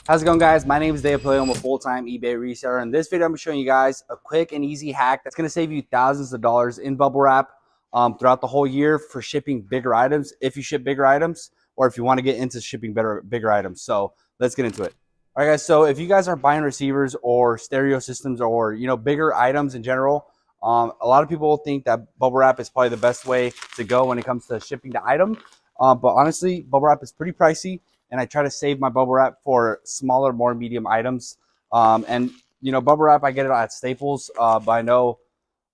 How's it going, guys? My name is Dave Play. I'm a full-time eBay reseller. In this video, I'm showing you guys a quick and easy hack that's going to save you thousands of dollars in bubble wrap throughout the whole year for shipping bigger items, if you ship bigger items, or if you want to get into shipping bigger items. So let's get into it. All right, guys. So if you guys are buying receivers or stereo systems or bigger items in general, a lot of people think that bubble wrap is probably the best way to go when it comes to shipping the item. But honestly, bubble wrap is pretty pricey, and I try to save my bubble wrap for smaller, more medium items. Bubble wrap, I get it at Staples, but I know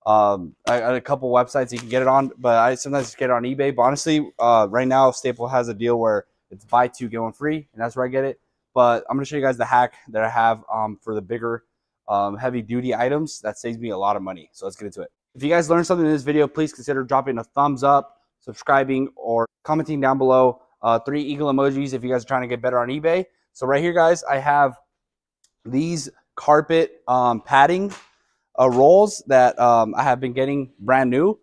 a couple websites you can get it on, but I sometimes just get it on eBay. But honestly, right now, Staples has a deal where it's buy two, get one free, and that's where I get it. But I'm going to show you guys the hack that I have for the bigger, heavy duty items that saves me a lot of money. So let's get into it. If you guys learned something in this video, please consider dropping a thumbs up, subscribing, or commenting down below. 3 eagle emojis if you guys are trying to get better on eBay. So right here, guys, I have these carpet padding rolls that I have been getting brand new.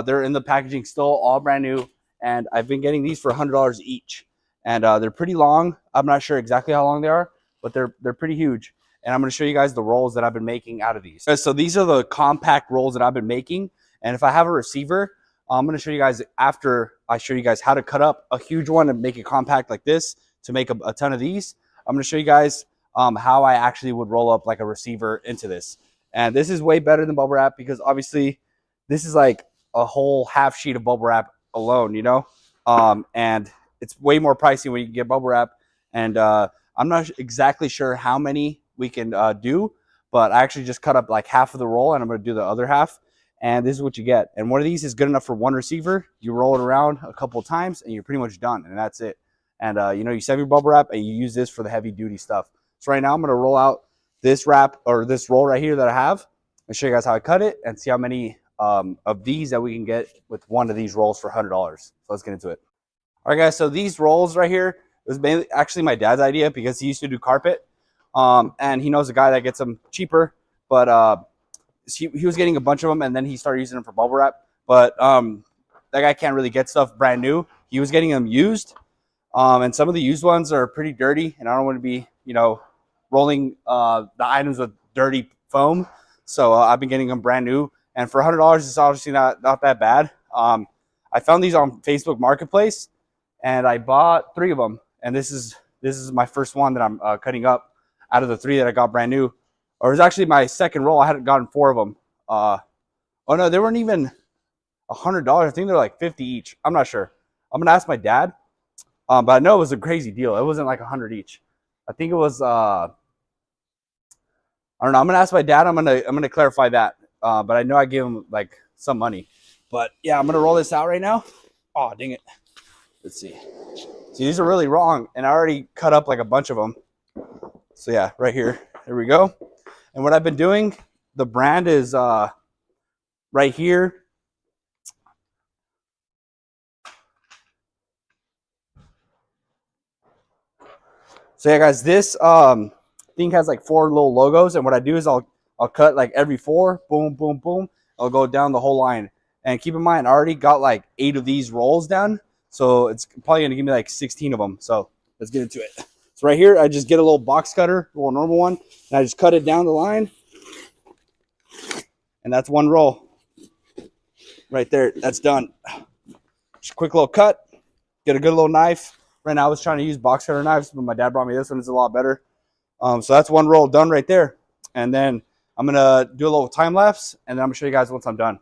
They're in the packaging still, all brand new, and I've been getting these for $100 each. And they're pretty long. I'm not sure exactly how long they are, but they're pretty huge. And I'm going to show you guys the rolls that I've been making out of these. So these are the compact rolls that I've been making. And if I have a receiver, I'm going to show you guys after I show you guys how to cut up a huge one and make it compact like this to make a ton of these. I'm going to show you guys how I actually would roll up like a receiver into this. And this is way better than bubble wrap because obviously this is like a whole half sheet of bubble wrap alone, and it's way more pricey when you get bubble wrap. And I'm not exactly sure how many we can do, but I actually just cut up like half of the roll and I'm going to do the other half. And this is what you get. And one of these is good enough for one receiver. You roll it around a couple of times and you're pretty much done. And that's it. And, you save your bubble wrap and you use this for the heavy duty stuff. So right now I'm going to roll out this wrap or this roll right here that I have and show you guys how I cut it and see how many of these that we can get with one of these rolls for $100. So let's get into it. All right, guys. So these rolls right here, it was mainly actually my dad's idea because he used to do carpet. And he knows a guy that gets them cheaper. But he was getting a bunch of them, and then he started using them for bubble wrap. But that guy can't really get stuff brand new. He was getting them used, and some of the used ones are pretty dirty, and I don't want to be, rolling the items with dirty foam. So I've been getting them brand new, and for $100, it's obviously not that bad. I found these on Facebook Marketplace, and I bought 3 of them, and this is my first one that I'm cutting up out of the 3 that I got brand new. Or it was actually my second roll. I hadn't gotten 4 of them. Oh no, they weren't even $100. I think they're like 50 each. I'm not sure. I'm gonna ask my dad. But I know it was a crazy deal. It wasn't like 100 each. I think it was. I don't know. I'm gonna ask my dad. I'm gonna clarify that. But I know I gave him like some money. But yeah, I'm gonna roll this out right now. Oh dang it. Let's see. See, these are really wrong, and I already cut up like a bunch of them. So yeah, right here. There we go. And what I've been doing, the brand is right here. So yeah, guys, this thing has like 4 little logos, and what I do is I'll cut like every 4, boom, boom, boom. I'll go down the whole line. And keep in mind, I already got like 8 of these rolls done, so it's probably gonna give me like 16 of them. So let's get into it. So right here, I just get a little box cutter, a little normal one, and I just cut it down the line. And that's one roll right there. That's done. Just a quick little cut. Get a good little knife. Right now I was trying to use box cutter knives, but my dad brought me this one. It's a lot better. So that's one roll done right there. And then I'm going to do a little time lapse, and then I'm going to show you guys once I'm done.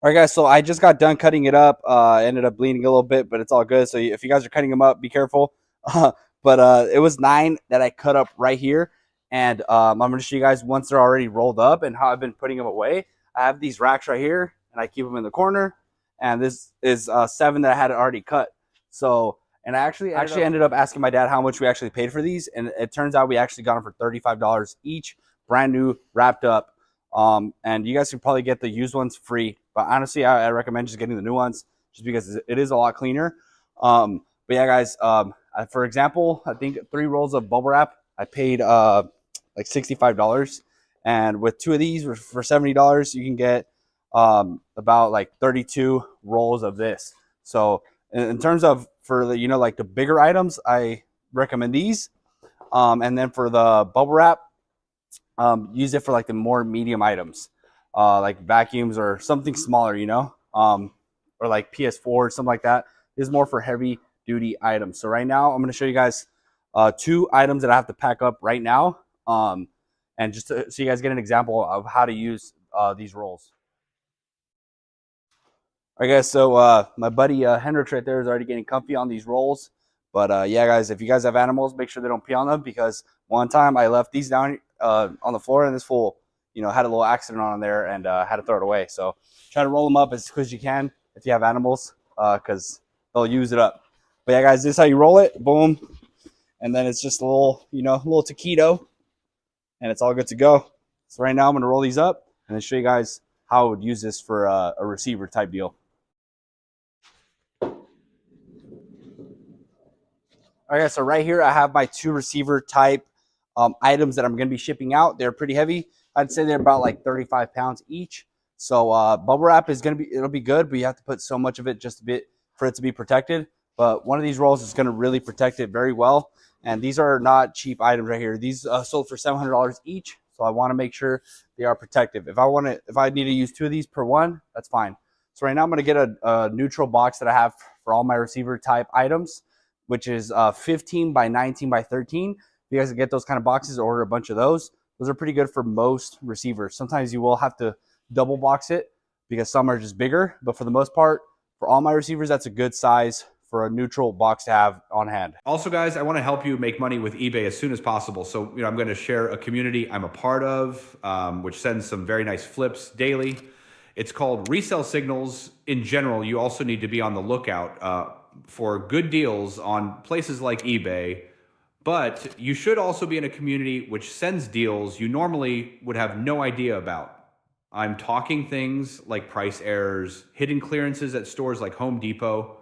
All right, guys, so I just got done cutting it up. I ended up bleeding a little bit, but it's all good. So if you guys are cutting them up, be careful. But it was 9 that I cut up right here. And I'm going to show you guys once they're already rolled up and how I've been putting them away. I have these racks right here, and I keep them in the corner. And this is 7 that I had already cut. So, and I actually ended up asking my dad how much we actually paid for these. And it turns out we actually got them for $35 each, brand new, wrapped up. And you guys can probably get the used ones free. But honestly, I recommend just getting the new ones just because it is a lot cleaner. But yeah, guys, for example, I think 3 rolls of bubble wrap, I paid like $65. And with 2 of these for $70, you can get about like 32 rolls of this. So in terms of for the, you know, like the bigger items, I recommend these. And then for the bubble wrap, use it for like the more medium items, like vacuums or something smaller, you know, or like PS4 something like that. This is more for heavy duty items. So right now I'm going to show you guys 2 items that I have to pack up right now, and just so you guys get an example of how to use these rolls. All right, guys. So my buddy Hendrix right there is already getting comfy on these rolls. But yeah, guys, if you guys have animals, make sure they don't pee on them, because one time I left these down on the floor, and this fool, you know, had a little accident on there, and had to throw it away. So try to roll them up as quick as you can if you have animals, because they'll use it up. But yeah, guys, this is how you roll it. Boom. And then it's just a little, you know, a little taquito, and it's all good to go. So right now I'm going to roll these up and then show you guys how I would use this for a receiver type deal. All right, so right here I have my 2 receiver type items that I'm going to be shipping out. They're pretty heavy. I'd say they're about like 35 pounds each. So bubble wrap is going to be, it'll be good, but you have to put so much of it just a bit for it to be protected. But one of these rolls is going to really protect it very well. And these are not cheap items right here. These sold for $700 each. So I want to make sure they are protective. If I need to use 2 of these per one, that's fine. So right now I'm going to get a neutral box that I have for all my receiver type items, which is 15 by 19 by 13. If you guys can get those kind of boxes, order a bunch of those. Those are pretty good for most receivers. Sometimes you will have to double box it because some are just bigger, but for the most part, for all my receivers, that's a good size for a neutral box to have on hand. Also, guys, I want to help you make money with eBay as soon as possible. So, I'm going to share a community I'm a part of, which sends some very nice flips daily. It's called Resell Signals. In general, you also need to be on the lookout for good deals on places like eBay, but you should also be in a community which sends deals you normally would have no idea about. I'm talking things like price errors, hidden clearances at stores like Home Depot,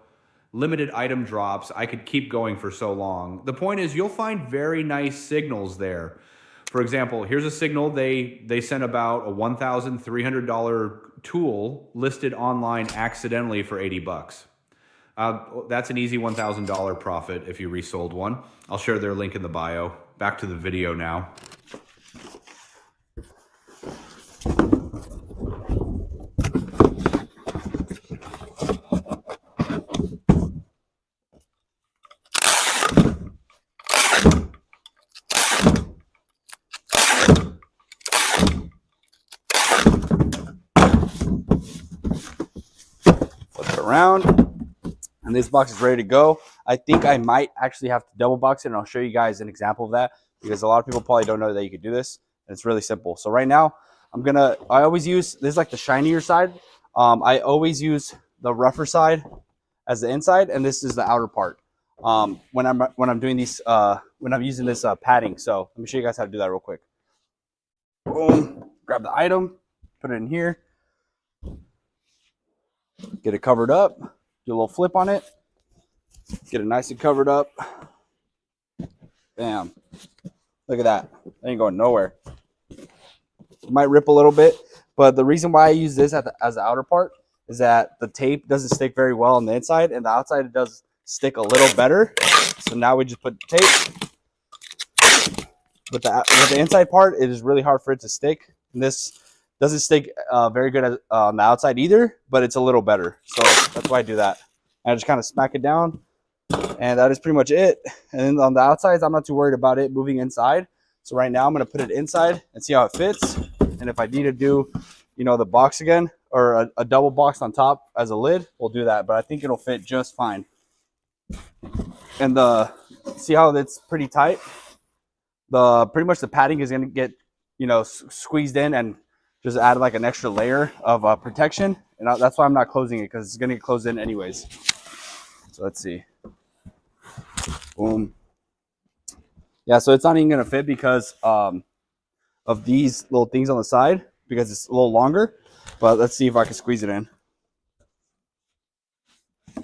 limited item drops. I could keep going for so long. The point is, you'll find very nice signals there. For example, here's a signal. They sent about a $1,300 tool listed online accidentally for 80 bucks. That's an easy $1,000 profit if you resold one. I'll share their link in the bio. Back to the video now. Flip it around. And this box is ready to go. I think I might actually have to double box it, and I'll show you guys an example of that, because a lot of people probably don't know that you could do this, and it's really simple. So right now, I always use, this is like the shinier side. I always use the rougher side as the inside, and this is the outer part. When I'm doing these, when I'm using this padding. So let me show you guys how to do that real quick. Boom, grab the item, put it in here, get it covered up. Do a little flip on it, get it nice and covered up. Bam. Look at that. It ain't going nowhere. It might rip a little bit, but the reason why I use this as the outer part is that the tape doesn't stick very well on the inside, and the outside it does stick a little better. So now we just put the tape. With the inside part, it is really hard for it to stick. And this doesn't stick very good on the outside either, but it's a little better. So that's why I do that. I just kind of smack it down, and that is pretty much it. And then on the outsides, I'm not too worried about it moving inside. So right now I'm going to put it inside and see how it fits. And if I need to do, the box again, or a double box on top as a lid, we'll do that. But I think it'll fit just fine. And see how it's pretty tight? Pretty much the padding is going to get, squeezed in and just add like an extra layer of protection. And that's why I'm not closing it, because it's going to get closed in anyways. So let's see. Boom. Yeah, so it's not even going to fit because of these little things on the side, because it's a little longer. But let's see if I can squeeze it in.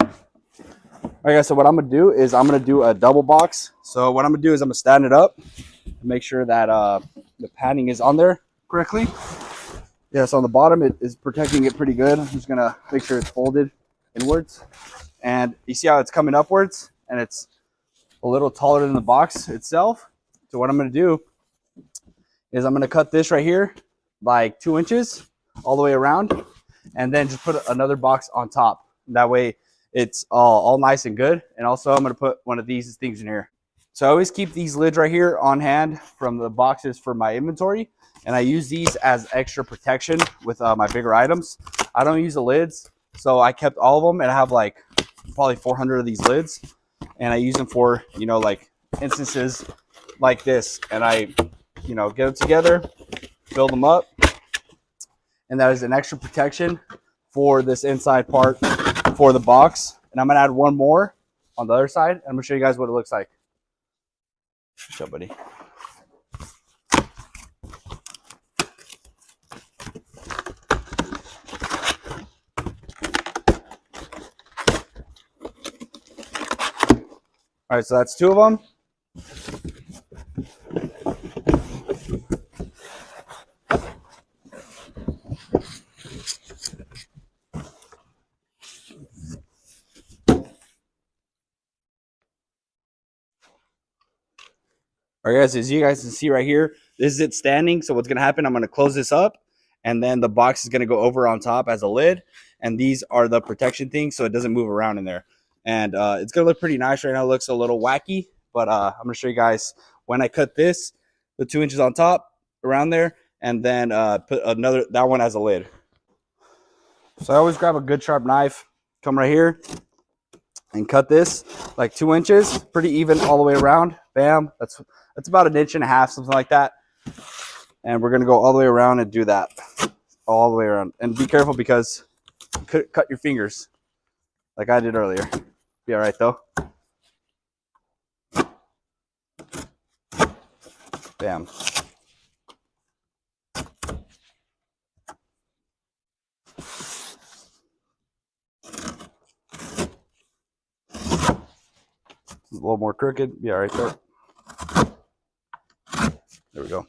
All right, guys, so what I'm going to do is I'm going to do a double box. So what I'm going to do is I'm going to stand it up and make sure that the padding is on there correctly. Yeah, so on the bottom, it is protecting it pretty good. I'm just gonna make sure it's folded inwards. And you see how it's coming upwards and it's a little taller than the box itself. So what I'm gonna do is I'm gonna cut this right here like 2 inches all the way around and then just put another box on top. That way it's all nice and good. And also I'm gonna put one of these things in here. So I always keep these lids right here on hand from the boxes for my inventory. And I use these as extra protection with my bigger items. I don't use the lids, so I kept all of them, and I have like probably 400 of these lids, and I use them for, you know, like instances like this. And I, you know, get them together, fill them up, and that is an extra protection for this inside part for the box. And I'm gonna add one more on the other side, and I'm gonna show you guys what it looks like. Show, buddy. All right, so that's 2 of them. All right, guys, as you guys can see right here, this is it standing. So what's going to happen, I'm going to close this up, and then the box is going to go over on top as a lid. And these are the protection things, so it doesn't move around in there. And it's going to look pretty nice right now. It looks a little wacky, but I'm going to show you guys when I cut this, the 2 inches on top around there, and then put that one as a lid. So I always grab a good sharp knife, come right here, and cut this like 2 inches, pretty even all the way around. Bam, that's about 1.5 inches, something like that. And we're gonna go all the way around and do that all the way around. And be careful because you could cut your fingers like I did earlier. Be all right though. Bam. A little more crooked. Be all right there. There we go.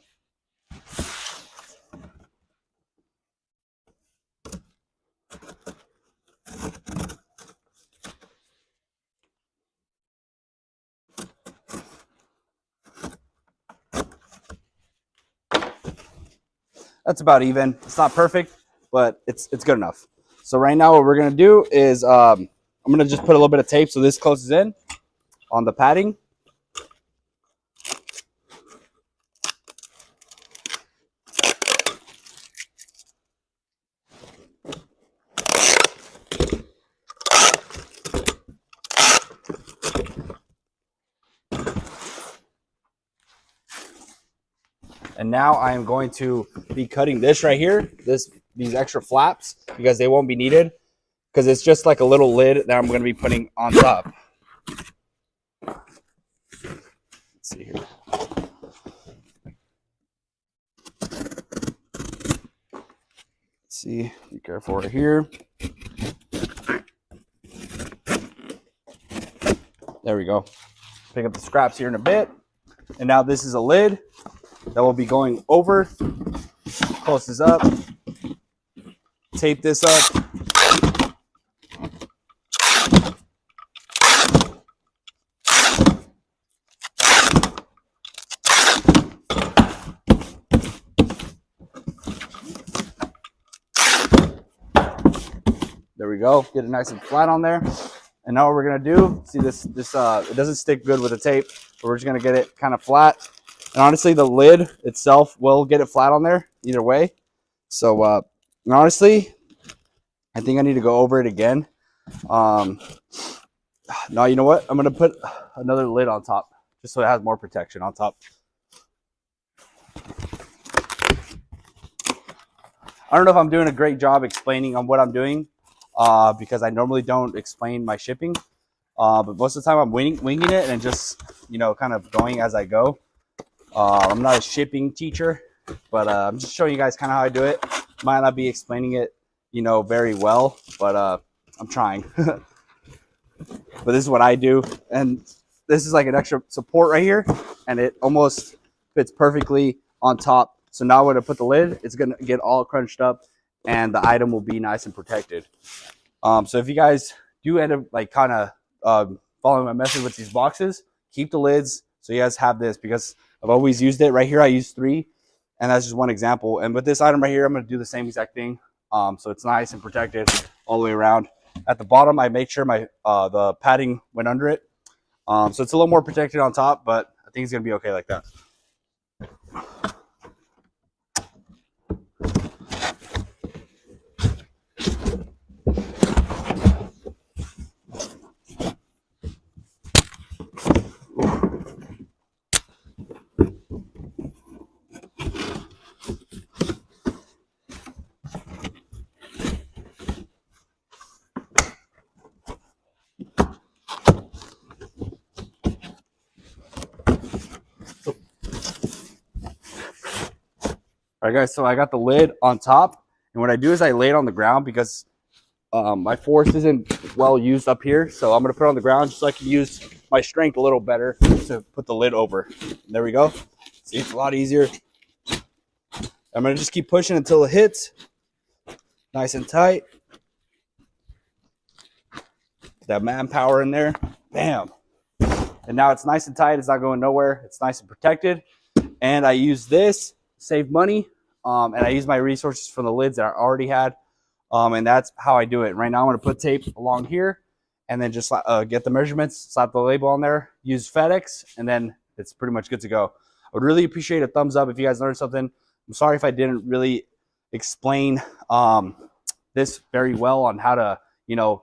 That's about even. It's not perfect, but it's good enough. So right now what we're gonna do is I'm gonna just put a little bit of tape so this closes in on the padding. And now I am going to be cutting this right here, these extra flaps, because they won't be needed, because it's just like a little lid that I'm going to be putting on top. Let's see here. Let's see, be careful right here. There we go. Pick up the scraps here in a bit. And now this is a lid that will be going over. Close this up. Tape this up. There we go. Get it nice and flat on there. And now what we're gonna do, see this it doesn't stick good with the tape, but we're just gonna get it kind of flat. And honestly, the lid itself will get it flat on there either way. So honestly, I think I need to go over it again. No, you know what? I'm gonna put another lid on top just so it has more protection on top. I don't know if I'm doing a great job explaining on what I'm doing because I normally don't explain my shipping. But most of the time I'm winging it and just, you know, kind of going as I go. I'm not a shipping teacher, but I'm just showing you guys kind of how I do it. Might not be explaining it, you know, very well, but I'm trying. But this is what I do. And this is like an extra support right here, and it almost fits perfectly on top So now when I put the lid, it's gonna get all crunched up and the item will be nice and protected. So if you guys do end up like kind of following my method with these boxes, keep the lids so you guys have this, because I've always used it. Right here I use 3, and that's just one example. And with this item right here, I'm going to do the same exact thing. So it's nice and protected all the way around. At the bottom, I make sure my the padding went under it. So it's a little more protected on top, but I think it's going to be okay like that. All right, guys, so I got the lid on top, and what I do is I lay it on the ground because my force isn't well used up here. So I'm going to put it on the ground just so I can use my strength a little better to put the lid over. There we go. See, it's a lot easier. I'm going to just keep pushing until it hits. Nice and tight. That manpower in there. Bam. And now it's nice and tight. It's not going nowhere. It's nice and protected. And I use this, save money. And I use my resources from the lids that I already had. And that's how I do it. Right now I'm going to put tape along here and then just get the measurements, slap the label on there, use FedEx, and then it's pretty much good to go. I would really appreciate a thumbs up if you guys learned something. I'm sorry if I didn't really explain this very well on how to,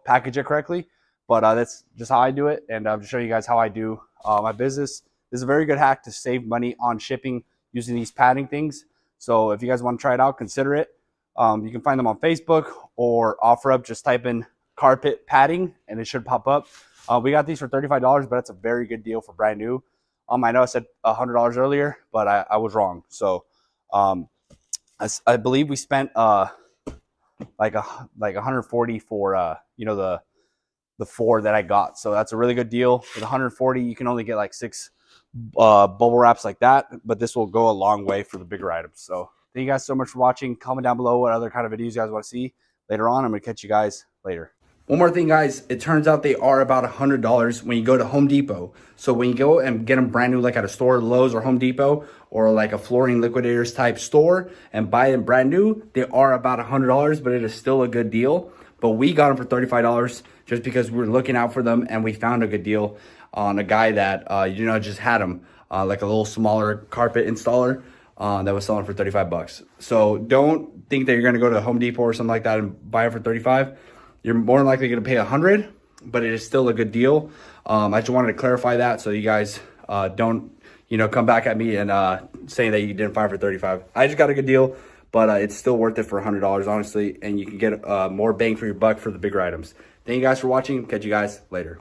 package it correctly, but that's just how I do it. And I'm just showing you guys how I do my business. This is a very good hack to save money on shipping using these padding things. So if you guys want to try it out, consider it. You can find them on Facebook or OfferUp. Just type in carpet padding and it should pop up. We got these for $35, but that's a very good deal for brand new. I know I said $100 earlier, but I was wrong. So I believe we spent like 140 for the 4 that I got. So that's a really good deal. With 140, you can only get like 6 bubble wraps like that, but this will go a long way for the bigger items. So thank you guys so much for watching. Comment down below what other kind of videos you guys want to see later on. I'm going to catch you guys later. One more thing, guys. It turns out they are about $100 when you go to Home Depot. So when you go and get them brand new, like at a store, Lowe's or Home Depot, or like a flooring liquidators type store, and buy them brand new, they are about $100, but it is still a good deal. But we got them for $35 just because we were looking out for them and we found a good deal on a guy that just had them, like a little smaller carpet installer. That was selling for $35. So don't think that you're going to go to Home Depot or something like that and buy it for $35. You're more than likely going to pay $100, but it is still a good deal. I just wanted to clarify that so you guys don't, come back at me and saying that you didn't buy it for $35. I just got a good deal, but it's still worth it for $100, honestly, and you can get more bang for your buck for the bigger items. Thank you guys for watching. Catch you guys later.